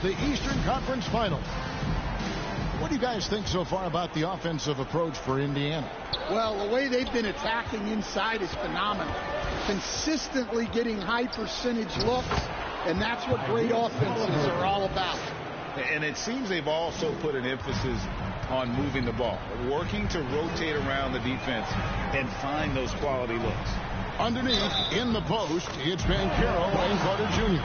The Eastern Conference Final. What do you guys think so far about the offensive approach for Indiana? Well, the way they've been attacking inside is phenomenal. Consistently getting high percentage looks, and that's what great offenses are all about. And it seems they've also put an emphasis on moving the ball, working to rotate around the defense and find those quality looks. Underneath, in the post, it's Banchero and Carter Jr.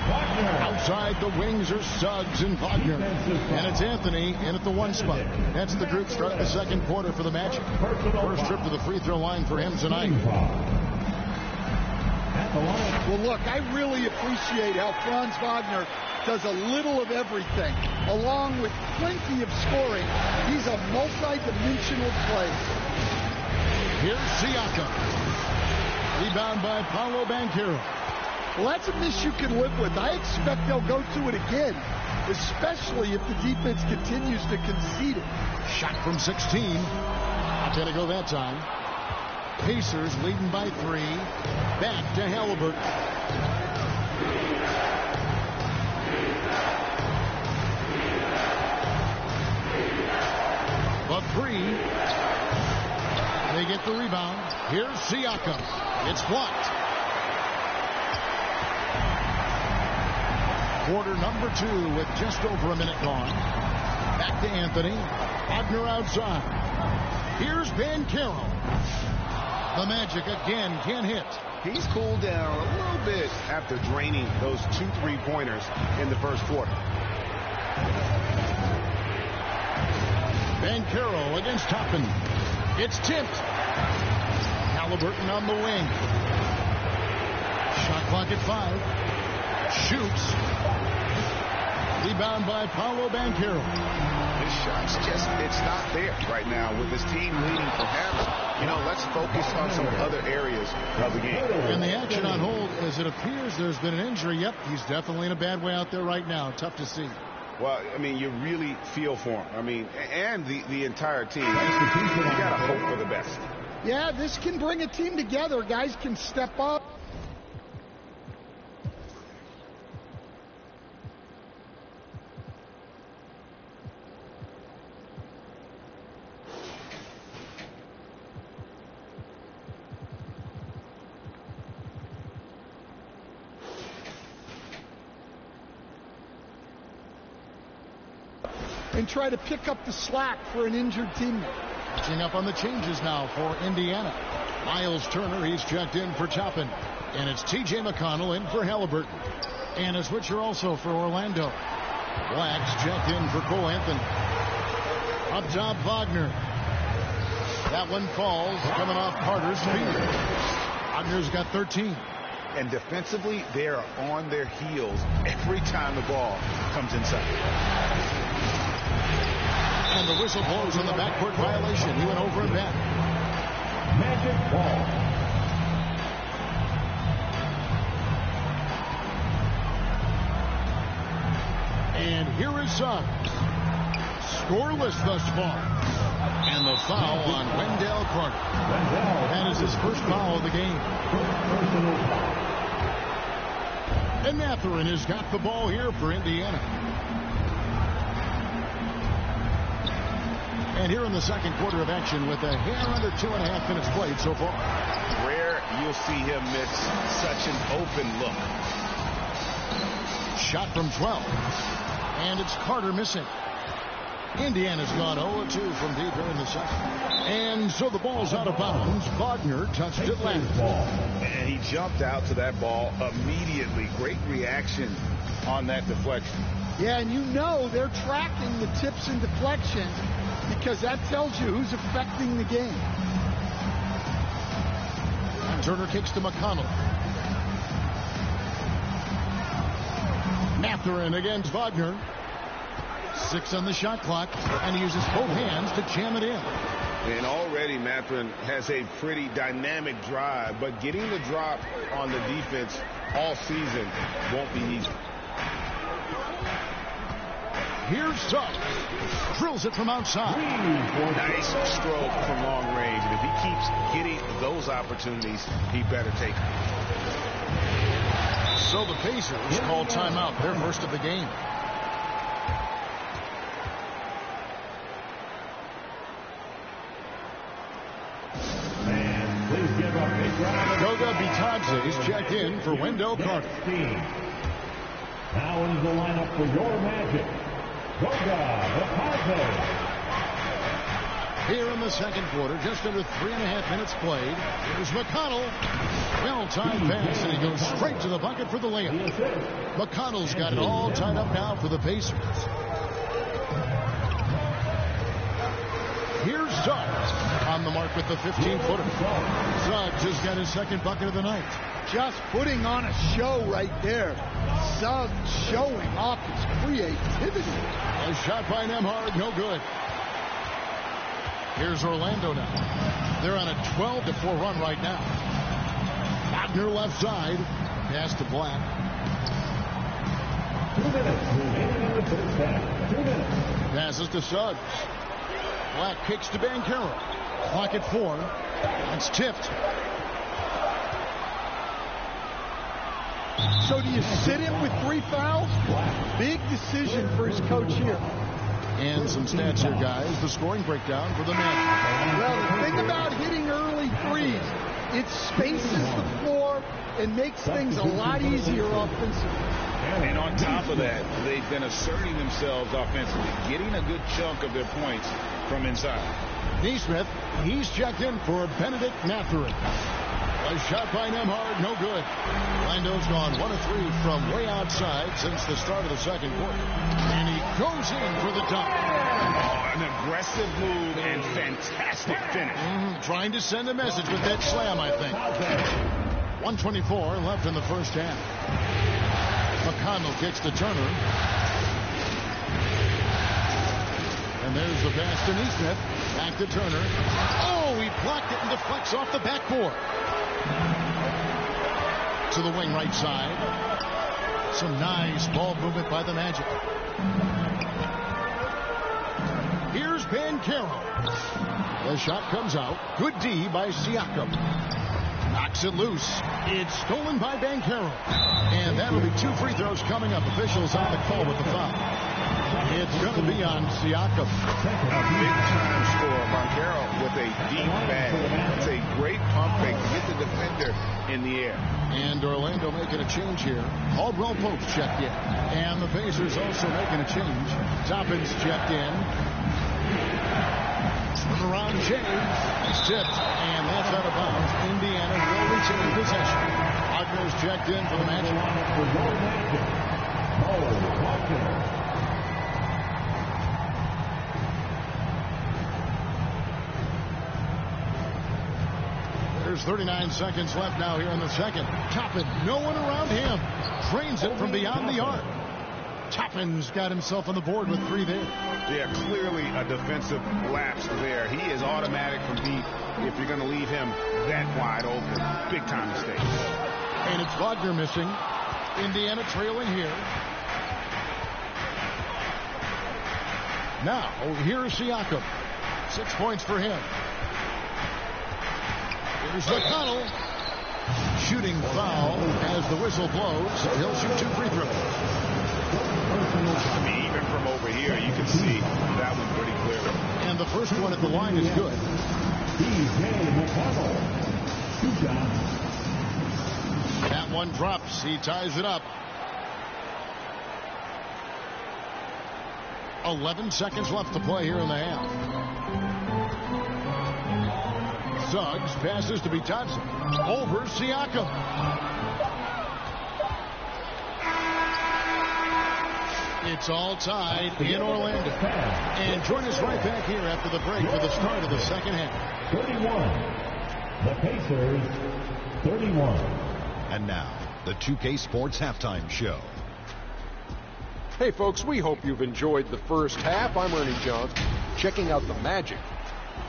Outside, the wings are Suggs and Wagner. And it's Anthony in at the one spot. That's the group starting the second quarter for the Magic. First trip to the free throw line for him tonight. Well, look, I really appreciate how Franz Wagner does a little of everything. Along with plenty of scoring, he's a multi-dimensional player. Here's Siakam. Rebound by Paolo Banchero. Well, that's a miss you can live with. I expect they'll go to it again, especially if the defense continues to concede it. Shot from 16. Not going to go that time. Pacers leading by 3. Back to Halliburton. The 3. They get the rebound. Here's Siakam. It's blocked. Quarter number 2 with just over a minute gone. Back to Anthony. Wagner outside. Here's Banchero. The Magic again can't hit. He's cooled down a little bit after draining those 2 3-pointers in the first quarter. Banchero against Toppin. It's tipped. Halliburton on the wing. Shot clock at 5. Shoots. Rebound by Paolo Banchero. His shot's just, it's not there right now with his team leading. Perhaps, let's focus on some other areas of the game. And the action on hold, as it appears there's been an injury. Yep, he's definitely in a bad way out there right now. Tough to see. Well, you really feel for him. And the entire team. You got to hope for the best. Yeah, this can bring a team together. Guys can step up. And try to pick up the slack for an injured teammate. Catching up on the changes now for Indiana. Miles Turner, he's checked in for Toppin. And it's T.J. McConnell in for Halliburton. And a switcher also for Orlando. Black's checked in for Cole Anthony. Up top, Wagner. That one falls, coming off Carter's finger. Wagner's got 13. And defensively, they are on their heels every time the ball comes inside. And the whistle blows on the backcourt violation. He went over and back. Magic ball. And here is Suggs. Scoreless thus far. And the foul on Wendell Carter. That is his first foul of the game. And Mathurin has got the ball here for Indiana. And here in the second quarter of action with a hair under 2.5 minutes played so far. Rare you'll see him miss such an open look. Shot from 12. And it's Carter missing. Indiana's gone 0-2 from deep here in the second. And so the ball's out of bounds. Wagner touched it last. And he jumped out to that ball immediately. Great reaction on that deflection. Yeah, and they're tracking the tips and deflections, because that tells you who's affecting the game. And Turner kicks to McConnell. Mathurin against Wagner. 6 on the shot clock, and he uses both hands to jam it in. And already Mathurin has a pretty dynamic drive, but getting the drop on the defense all season won't be easy. Here's Suggs. Drills it from outside. Nice stroke from long range. And if he keeps getting those opportunities, he better take them. So the Pacers call timeout, their first of the game. Goga Bitadze is checked in for Wendell Carter. Now into the lineup for your Magic, Goga Bitadze. Here in the second quarter, just under 3.5 minutes played. Here's McConnell. Well-timed pass, and he goes straight to the bucket for the layup. McConnell's got it all tied up now for the Pacers. Here's Suggs on the mark with the 15-footer. Suggs has got his second bucket of the night. Just putting on a show right there. Suggs showing off his creativity. A shot by Nembhard, no good. Here's Orlando now. They're on a 12-4 run right now. Wagner left side. Pass to Black. 2 minutes remaining in the first half. 2 minutes. Passes to Suggs. Black kicks to Banchero. Clock at 4. It's tipped. So do you sit him with 3 fouls? Big decision for his coach here. And some stats here, guys. The scoring breakdown for the Magic. Well, the thing about hitting early threes, it spaces the floor and makes things a lot easier offensively. And on top of that, they've been asserting themselves offensively, getting a good chunk of their points from inside. Neesmith, he's checked in for Benedict Mathurin. A shot by Nembhard, no good. Orlando's gone 1 of 3 from way outside since the start of the second quarter. And he goes in for the dunk. Oh, an aggressive move and fantastic finish. Trying to send a message with that slam, I think. 1:24 left in the first half. McConnell kicks to Turner. And there's the pass to Neesmith. Back to Turner. Oh, he blocked it and deflects off the backboard. To the wing right side. Some nice ball movement by the Magic. Here's Banchero. The shot comes out. Good D by Siakam. Knocks it loose. It's stolen by Banchero. And that'll be 2 free throws coming up. Officials on the call with the foul. It's going to be on Siakam. A big-time score. Banchero with a deep bag. It's a great pump fake to get the defender in the air. And Orlando making a change here. Caldwell Pope checked in. And the Pacers also making a change. Toppin's checked in. Around James. He's tipped. And that's out of bounds. Indiana will retain possession. Wagner's checked in for the Magic. There's 39 seconds left now here in the second. Toppin, no one around him. Drains it from beyond the arc. Toppin's got himself on the board with 3 there. Yeah, clearly a defensive lapse there. He is automatic from deep if you're going to leave him that wide open. Big time mistake. And it's Wagner missing. Indiana trailing here. Now, here's Siakam. 6 points for him. Here's McConnell. Shooting foul as the whistle blows. He'll shoot 2 free throws. I mean, even from over here, you can see that one pretty clearly. And the first one at the line is good. That one drops. He ties it up. 11 seconds left to play here in the half. Suggs passes to Bitadze. Over Siakam. It's all tied in Orlando. And join us right back here after the break for the start of the second half. 31. The Pacers, 31. And now, the 2K Sports Halftime Show. Hey, folks, we hope you've enjoyed the first half. I'm Ernie Jones, checking out the Magic.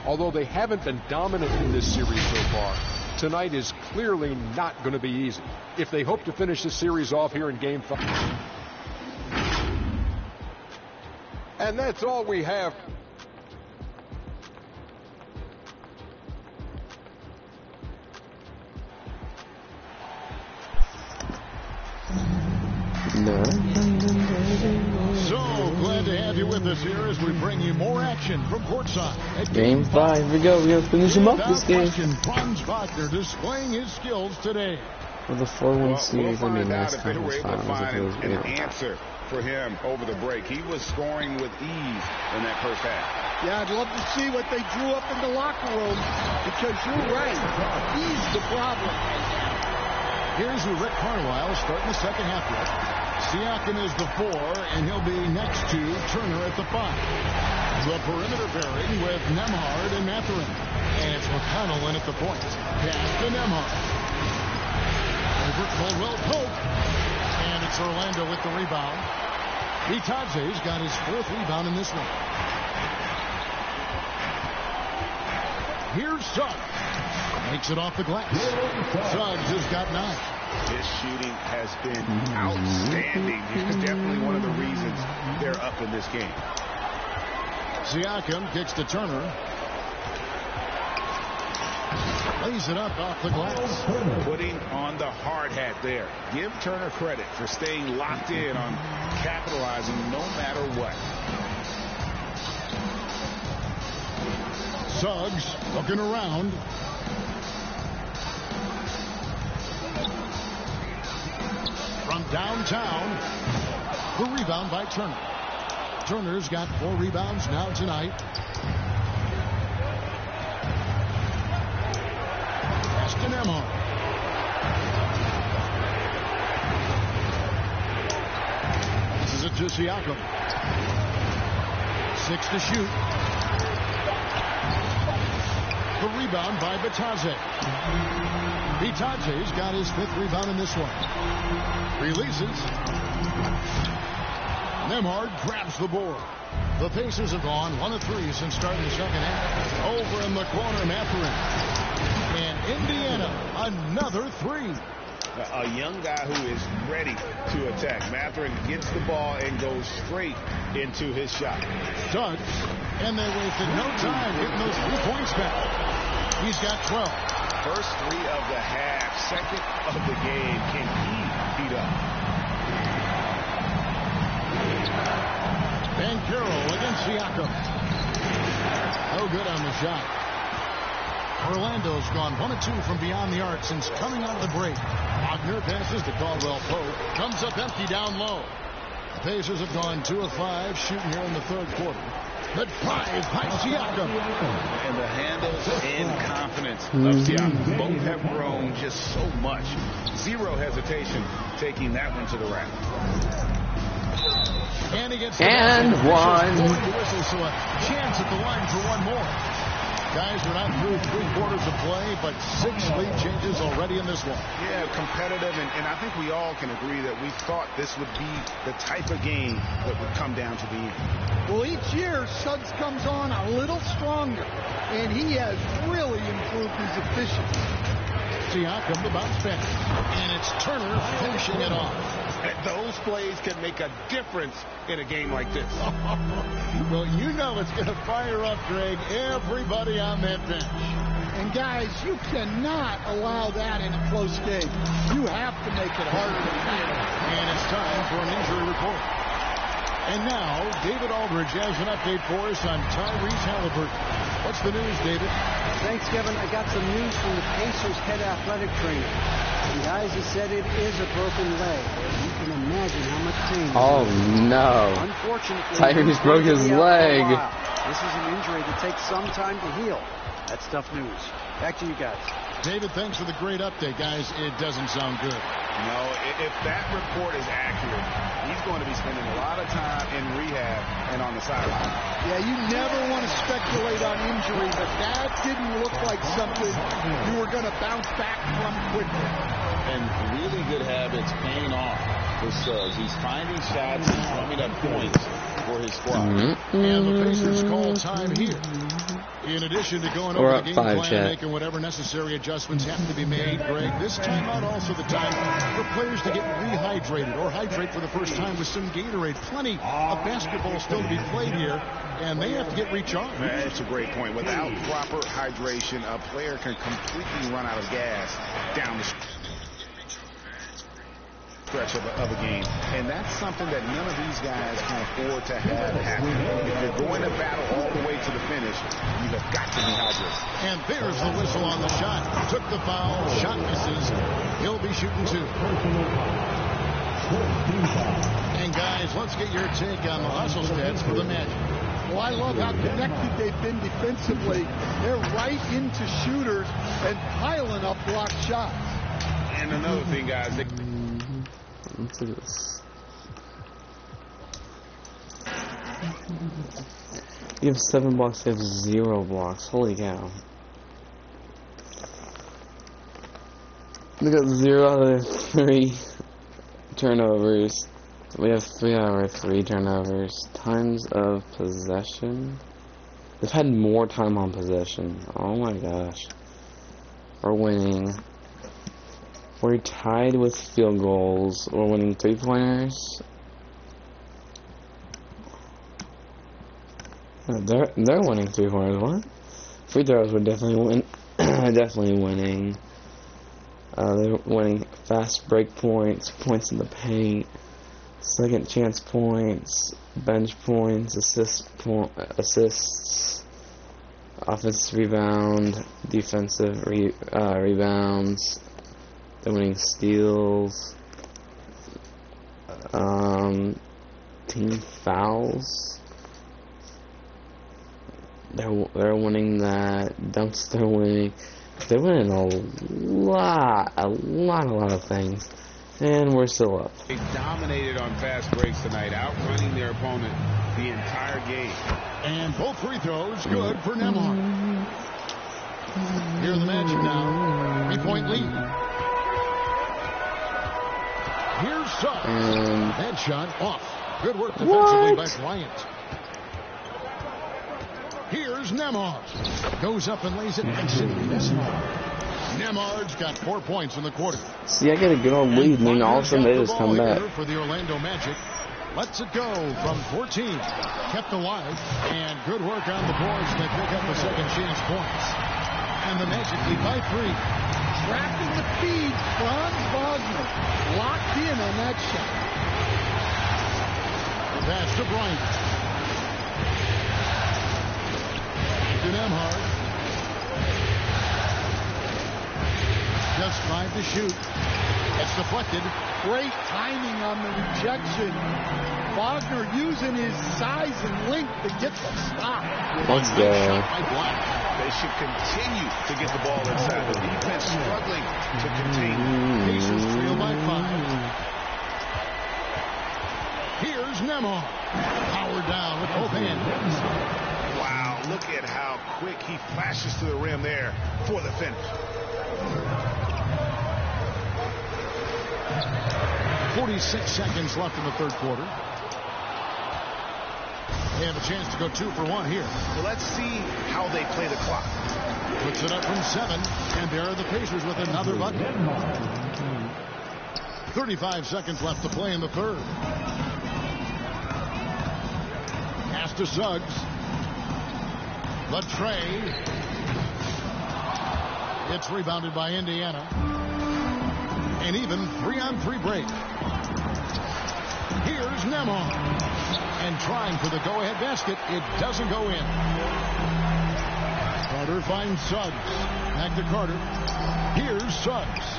Although they haven't been dominant in this series so far, tonight is clearly not going to be easy if they hope to finish the series off here in Game 5. And that's all we have. So glad Glad to have you with us here as we bring you more action from courtside. Game 5. Here we go. We're going to finish him up this game. Franz Wagner displaying his skills today. For the 4-1 series, we'll I mean, find out last if they time were was able to finals. find It was an answer for him over the break. He was scoring with ease in that first half. Yeah, I'd love to see what they drew up in the locker room, because you're right. He's the problem. Here's Rick Carlisle starting the second half with. Siakam is the 4, and he'll be next to Turner at the 5. The perimeter pairing with Nembhard and Mathurin. And it's McConnell in at the point. Pass to Nembhard. Over Caldwell Pope. And it's Orlando with the rebound. Bitadze's got his 4th rebound in this one. Here's Suggs. Makes it off the glass. Suggs has got 9. His shooting has been outstanding. He's definitely one of the reasons they're up in this game. Siakam kicks to Turner. Lays it up off the glass. Putting on the hard hat there. Give Turner credit for staying locked in on capitalizing no matter what. Suggs looking around. From downtown, the rebound by Turner. Turner's got 4 rebounds now tonight. Pass to Nembhard. This is it to Siakam. 6 to shoot. The rebound by Bitadze. Bitadze's got his 5th rebound in this one. Releases. Nembhard grabs the board. The Pacers have gone 1 of 3 since starting the second half. Over in the corner, Mathurin. And Indiana, another 3. A young guy who is ready to attack. Mathurin gets the ball and goes straight into his shot. Suggs, and they wasted no time getting those 3 points back. He's got 12. First 3 of the half, second of the game. Can he beat up? Van Carroll against Siakam. No good on the shot. Orlando's gone 1 of 2 from beyond the arc since coming out of the break. Wagner passes to Caldwell Pope. Comes up empty down low. The Pacers have gone 2 of 5 shooting here in the 3rd quarter. But 5 by Siakam. And the handles and confidence of Siakam. Both have grown just so much. Zero hesitation taking that one to the rack. And he gets and one. Whistle, so a chance at the line for 1 more. Guys, we're not through 3 quarters of play, but 6 lead changes already in this one. Yeah, competitive, and I think we all can agree that we thought this would be the type of game that would come down to the end. Well, each year, Suggs comes on a little stronger, and he has really improved his efficiency. Siakam, the bounce back. And it's Turner finishing it off. And those plays can make a difference in a game like this. Well, you know it's going to fire up, Greg, everybody on that bench. And, guys, you cannot allow that in a close game. You have to make it harder to handle. And it's time for an injury report. And now, David Aldridge has an update for us on Tyrese Halliburton. What's the news, David? Thanks, Kevin. I got some news from the Pacers head athletic trainer. The guys have said it is a broken leg. You can imagine how much pain. Oh, no. Unfortunately, Tyrese broke his leg. This is an injury that takes some time to heal. That's tough news. Back to you guys. David, thanks for the great update, guys. It doesn't sound good. No, if that report is accurate, he's going to be spending a lot of time in rehab and on the sideline. Yeah, you never want to speculate on injury, but that didn't look like something you were going to bounce back from quickly. And really good habits paying off for Suggs. He's finding shots and drumming up points for his squad. And the Pacers call time here. In addition to going over the game plan and making whatever necessary adjustments have to be made, Greg, this timeout also the time for players to get rehydrated or hydrate for the first time with some Gatorade. Plenty of basketball still to be played here, and they have to get recharged. That's a great point. Without proper hydration, a player can completely run out of gas down the street. stretch of a game. And that's something that none of these guys can afford to have happen. If you're going to battle all the way to the finish, you have got to be hydrated. And there's the whistle on the shot. Took the foul. Shot misses. He'll be shooting 2. And guys, let's get your take on the hustle stats for the Magic. Well, I love how connected they've been defensively. They're right into shooters and piling up blocked shots. And another thing, guys. Let's do this. You have 7 blocks, they have 0 blocks. Holy cow. They got 0 out of 3 turnovers. We have 3 out of 3 turnovers. Times of possession. They've had more time on possession. Oh my gosh. We're winning. We're tied with field goals. We're winning 3-pointers. They're winning 3-pointers. What? Free throws we're definitely definitely winning. They're winning fast break points, points in the paint, second chance points, bench points, assists, offensive rebound, defensive rebounds. They're winning steals, team fouls. They're winning that. Dunks they're winning. They're winning a lot of things. And we're still up. They dominated on fast breaks tonight, outrunning their opponent the entire game. And both free throws good for Nembhard. Here are the Magic now. 3-point lead. Here's Suggs. Headshot off. Good work defensively by Bryant. Here's Nembhard. Goes up and lays it nice and missing. Nembhard's got 4 points in the quarter. See, I get a good old lead, and all of a sudden they just come back. For the Orlando Magic. Lets it go from 14. Kept alive. And good work on the boards. They pick up the second chance points. And the Magic lead by 3. Trapped in the feed, Franz Wagner locked in on that shot. Pass to Bryant. To Nembhard. Just 5 to shoot. It's deflected. Great timing on the rejection. Wagner using his size and length to get the stop. Let's go. They should continue to get the ball inside. The defense struggling to contain. Pacers trail by 5. Here's Nembhard. Powered down with both hands. Wow, look at how quick he flashes to the rim there for the finish. 46 seconds left in the third quarter. They have a chance to go 2 for 1 here. Well, let's see how they play the clock. Puts it up from 7, and there are the Pacers with another bucket. 35 seconds left to play in the third. Pass to Suggs. The tray. It's rebounded by Indiana. An even 3-on-3 break. Here's Nembhard. And trying for the go-ahead basket. It doesn't go in. Carter finds Suggs. Back to Carter. Here's Suggs.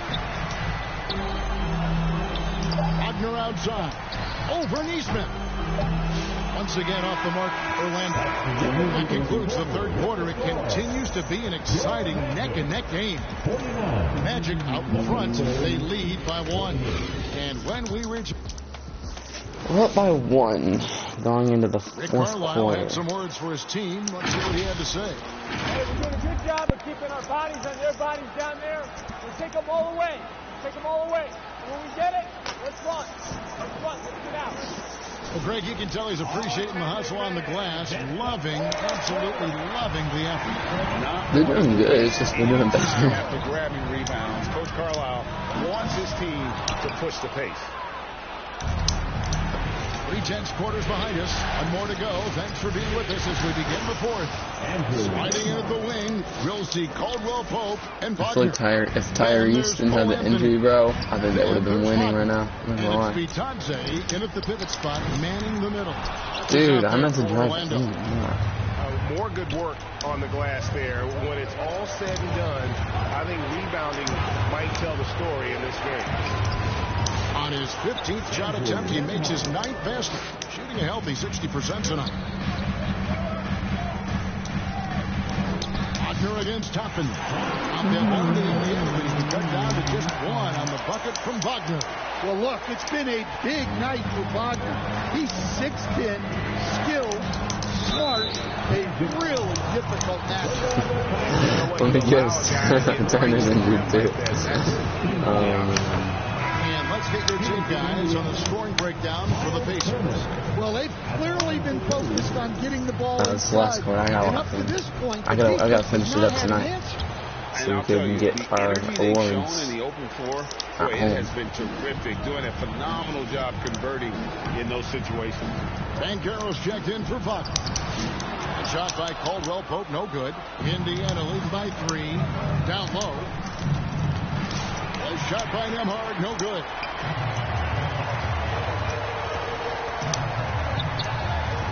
Wagner outside. Over Neesmith. Once again off the mark, Orlando. That concludes the third quarter. It continues to be an exciting neck-and-neck game. Magic out in front. They lead by 1. And when we reach... We're up by 1 going into the Rick fourth Carlisle quarter. had some words for his team. Let's see what he had to say. Hey, we're doing a good job of keeping our bodies on their bodies down there. We'll take them all away. Take them all away. And when we get it, let's run. Let's run. Let's get out. Well, Greg, you can tell he's appreciating the hustle on the glass. Absolutely loving the effort. They're doing good. It's just they're doing better. After grabbing rebounds, Coach Carlisle wants his team to push the pace. 3/10 quarters behind us. One more to go. Thanks for being with us as we begin the fourth. Sliding in at the wing, we'll see Caldwell Pope and I feel like if Tyrese didn't have the injury, bro, I think they would have been winning right now. And it's Vitadze in at the pivot spot, manning the middle. Dude, I meant to drive. More good work on the glass there. When it's all said and done, I think rebounding might tell the story in this game. On his 15th shot attempt, he makes his 9th basket, shooting a healthy 60% tonight. Wagner against Toppin. On the only in the end, but he cut down to just one on the bucket from Wagner. Well, look, it's been a big night for Wagner. He's 6'10", skilled, smart, a really difficult matchup. Let me guess. Turner's injured too. And let's get your take, guys, on the scoring breakdown for the Pacers. Well, they've clearly been focused on getting the ball That's the last score. I gotta finish it up tonight, so we can get our awards. In the open floor, boy, it has been terrific, doing a phenomenal job converting in those situations. Banchero's checked in for Wagner. A shot by Caldwell Pope, no good. Indiana leads by 3. Down low. A shot by Nembhard, no good.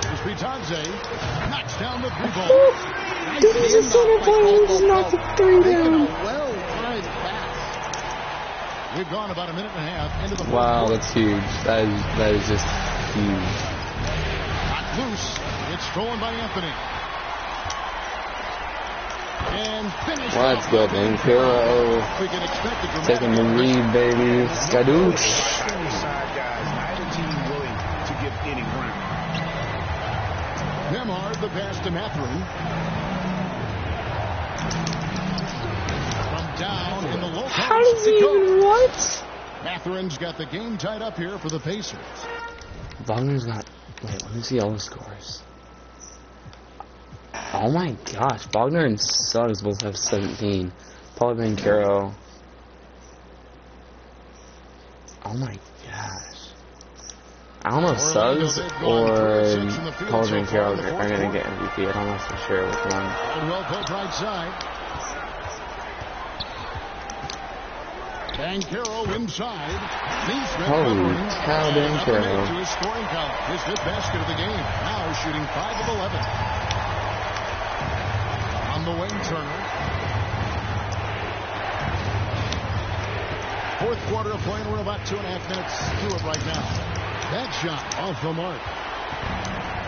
Here's Vitadze. Knocks down the 3-ball. Dude, he's a center player. He just knocked the 3 down. Well-timed pass. We've gone about a minute and a half into the fourth Wow, quarter. that's huge. That is just huge. Not loose. It's stolen by Anthony. And finished. Let's go, Banchero. We can expect it. Taking the lead, baby. Skadoosh. Neither team willing to give any ground. Nembhard, the pass to Mathurin. From down in the low post. How does he even what? Mathurin's got the game tied up here for the Pacers. Wagner's got. Wait, let me see all the scores. Oh my gosh, Wagner and Suggs both have 17. Paul Banchero. Oh my gosh. I don't know if Suggs or Paul Banchero are going to get MVP. I don't know for sure which one. Well put right side. Banchero inside. Holy cow, Banchero. To his scoring column. His 5th basket of the game. Now shooting 5 of 11. On the wing, Turner. Fourth quarter of play, and we're about 2.5 minutes through it right now. That shot off the mark.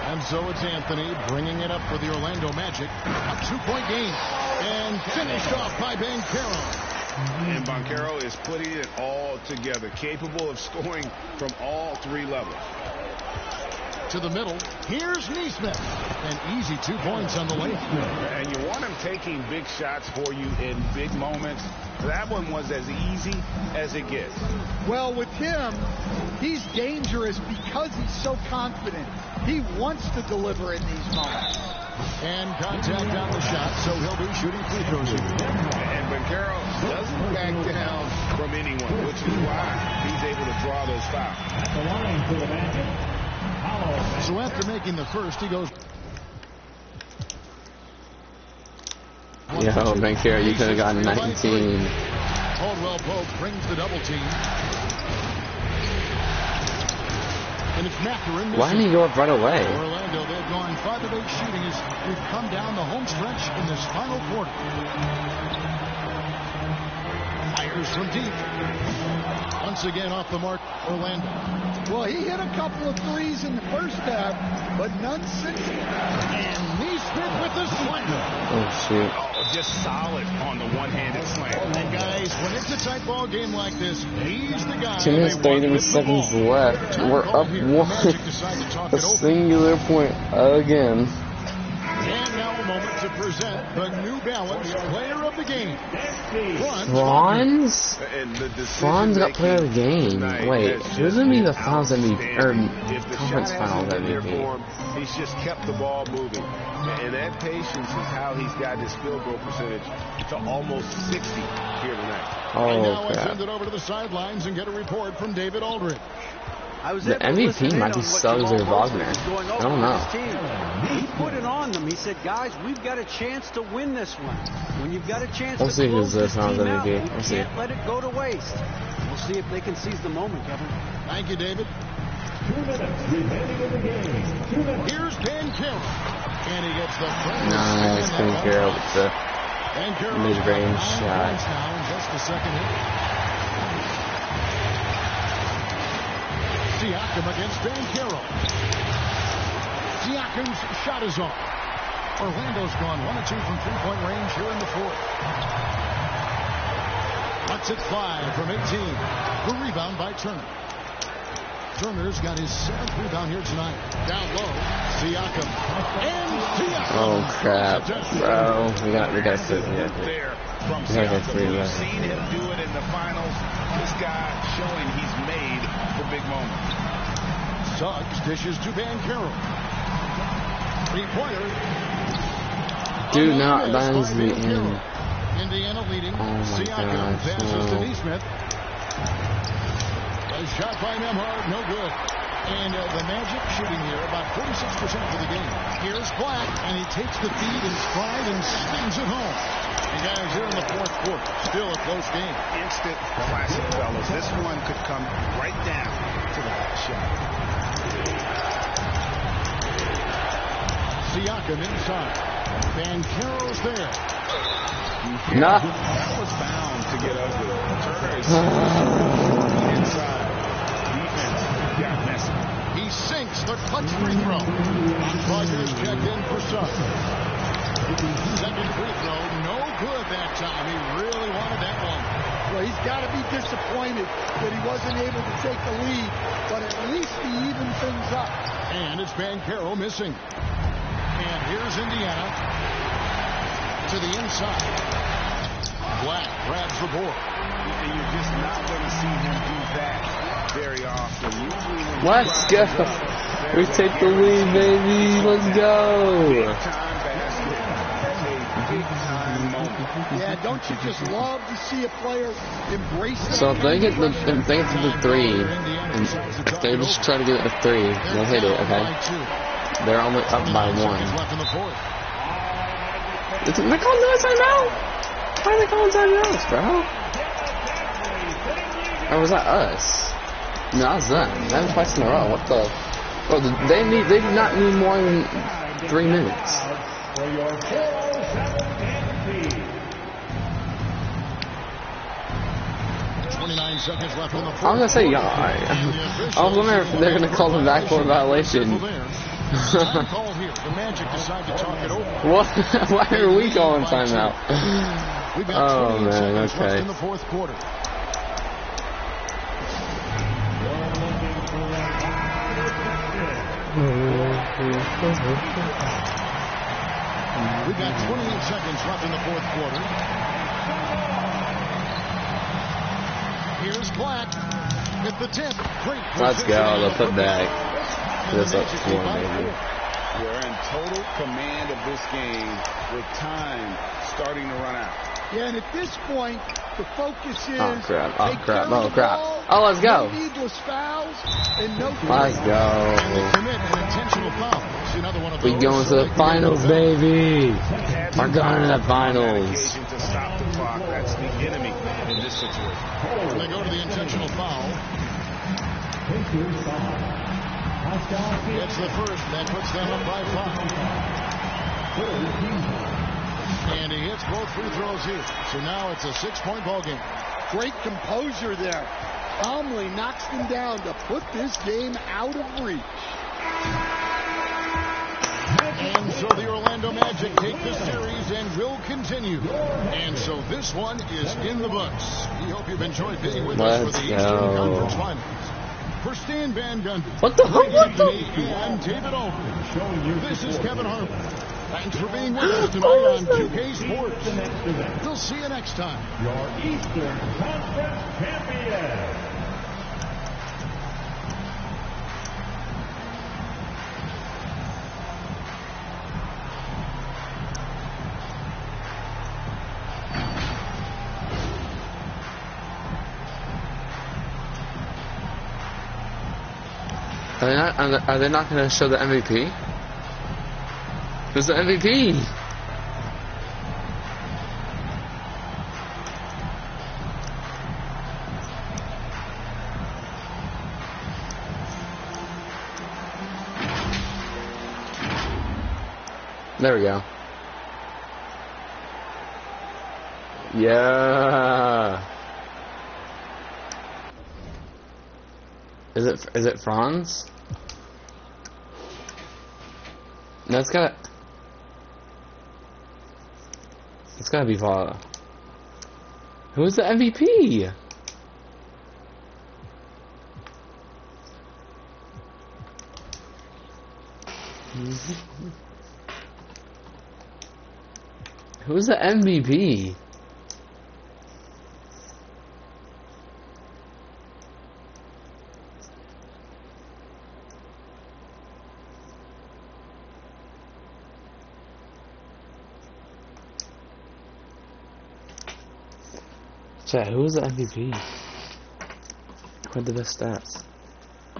And so it's Anthony bringing it up for the Orlando Magic. A 2-point game. And finished off by Banchero. And Banchero is putting it all together, capable of scoring from all 3 levels. To the middle. Here's Neesmith. An easy 2 points on the lane. And you want him taking big shots for you in big moments. That one was as easy as it gets. Well, with him, he's dangerous because he's so confident. He wants to deliver in these moments. And contact on the shot, so he'll be shooting free throws here. And Banchero doesn't back down from anyone, which is why he's able to draw those fouls. At the line for the Magic. So after making the first, he goes. Yo, Banchero, you could have gotten 19. Caldwell Pope brings the double team. And it's Mathurin. Why didn't he go up right away? Orlando, they've gone 5 of 8 shooting as we've come down the home stretch in this final quarter. Fires from deep. Once again off the mark, Orlando. Well, he hit a couple of threes in the first half, but none since. And Neesmith with the slam. Oh, shoot. Oh, just solid on the one-handed slam. And guys, when it's a tight ball game like this, he's the guy. 2 minutes, 30 seconds left. We're up 1. A singular point again. And now a moment to present the New Balance Player of the Game. Franz? Franz got Player of the Game. Wait, who's going to be the Finals MVP, or Conference Finals MVP? He's just kept the ball moving. And that patience is how he's got his field goal percentage to almost 60 here tonight. And now Oh, I crap. send it over to the sidelines and get a report from David Aldridge. The MVP might be Suggs or Wagner. I don't know. He put it on them. He said, guys, we've got a chance to win this one. When you've got a chance We'll to see close who's this finals team out, MVP. you We'll see. can't let it go to waste. We'll see if they can seize the moment, Kevin. Thank you, David. 2 minutes remaining in the game. 2 minutes. Here's Dan Carroll. And he gets the first. Nice, Dan Carroll with the mid-range shot. Just the second hit. Siakam against Dan Carroll. Siakam's shot is off. Orlando's gone 1 of 2 from three-point range here in the fourth. Lets it fly from 18. The rebound by Turner. Turner's got his 7th rebound here tonight. Down low, Siakam. And Siakam. Oh crap, bro. We got sit here. There from We gotta get Siakam. 3 You've left. seen him do it in the finals. This guy showing he's made for big moments. Suggs dishes to Van Carroll. Three-pointer. Dude, not Lindsay in. Indiana leading. Oh my Siakam gosh, passes to no. Neesmith. A shot by Nembhard, no good. And the Magic shooting here about 46% for the game. Here's Black, and he takes the feed in stride and slings it home. And guys, here in the fourth quarter, still a close game. Instant classic, fellas. This one could come right down to the last shot. Siakam inside. Van Carroll's there. Nah. That was bound to get ugly. Turner is inside. Defense got messy. He sinks the clutch free throw. Rogers checked in for Suggs. Second free throw, no good that time. He really wanted that one. Well, he's got to be disappointed that he wasn't able to take the lead, but at least he evened things up. And it's Van Carroll missing. And here's Indiana to the inside. Black grabs the board. And you're just not going to see him do that very often. Usually when Let's go. We take the lead, baby. Let's go. time basket, that's a big time moment. Yeah, don't you just love to see a player embrace that? So if they get to the 3, and if they just try to get a 3, they'll hit it, okay? They're only up by 1. Left in the fourth. They're calling no timeout. Why are they calling timeouts, bro? Or was that us? No, that was them. That was twice in a row. What the? Bro, they do not need more than 3 minutes. For your 407 MVP. 29 seconds left in the fourth. I was gonna say, yeah. I was wondering if they're gonna call the backcourt violation. Time call here. The Magic decide to talk it over. What? Why are we calling timeout? We've got Oh 28 man, seconds left okay. in the fourth quarter. We've got 28 seconds left in the fourth quarter. Here's Black with the tip. Great. Let's go. The putback. This up 4, maybe. We're in total command of this game with time starting to run out. Yeah, and at this point, the focus is Oh crap! Oh take crap! care of Oh the crap! ball, Oh, let's go! no needless fouls, and no Let's go! Commit an intentional foul. See another one of We those. going to the finals, baby! We're going to the finals. Occasion to stop the clock. That's the enemy in this situation. When they go to the intentional foul, gets the first. That puts them up by 5. And he hits both free throws here. So now it's a 6-point ball game. great composure there. Calmly knocks them down to put this game out of reach. And so the Orlando Magic take the series and will continue. And so this one is in the books. We hope you've enjoyed being with us for the Eastern Conference Finals. For Stan Van Gundy, What the Greg hell? What the? Anthony, and David Aldridge, this is Kevin Harper. Thanks for being with us tonight on 2K Sports. We'll see you next time. Your Eastern Conference champion. Are they not going to show the MVP? Who's the MVP? There we go. Yeah. Is it Franz? No, it's gotta be Vala. Who's the MVP? Who's the MVP? Chat, who was the MVP? Who had the best stats? I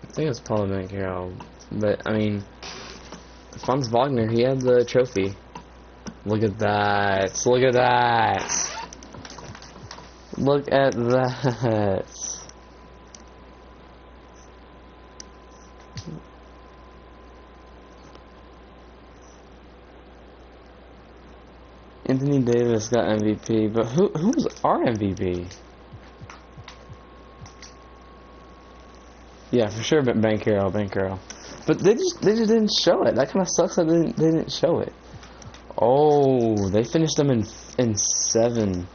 think it was Paul Carroll, but I mean, Franz Wagner, he had the trophy. Look at that! Look at that! Look at that! Anthony Davis got MVP, but who's our MVP? Yeah, for sure, but Bankero. But they just didn't show it. That kind of sucks that they didn't show it. Oh, they finished them in 7.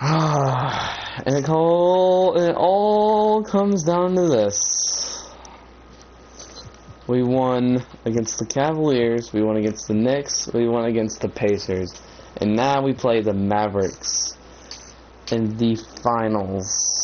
And it all comes down to this. We won against the Cavaliers, we won against the Knicks, we won against the Pacers, and now we play the Mavericks in the finals.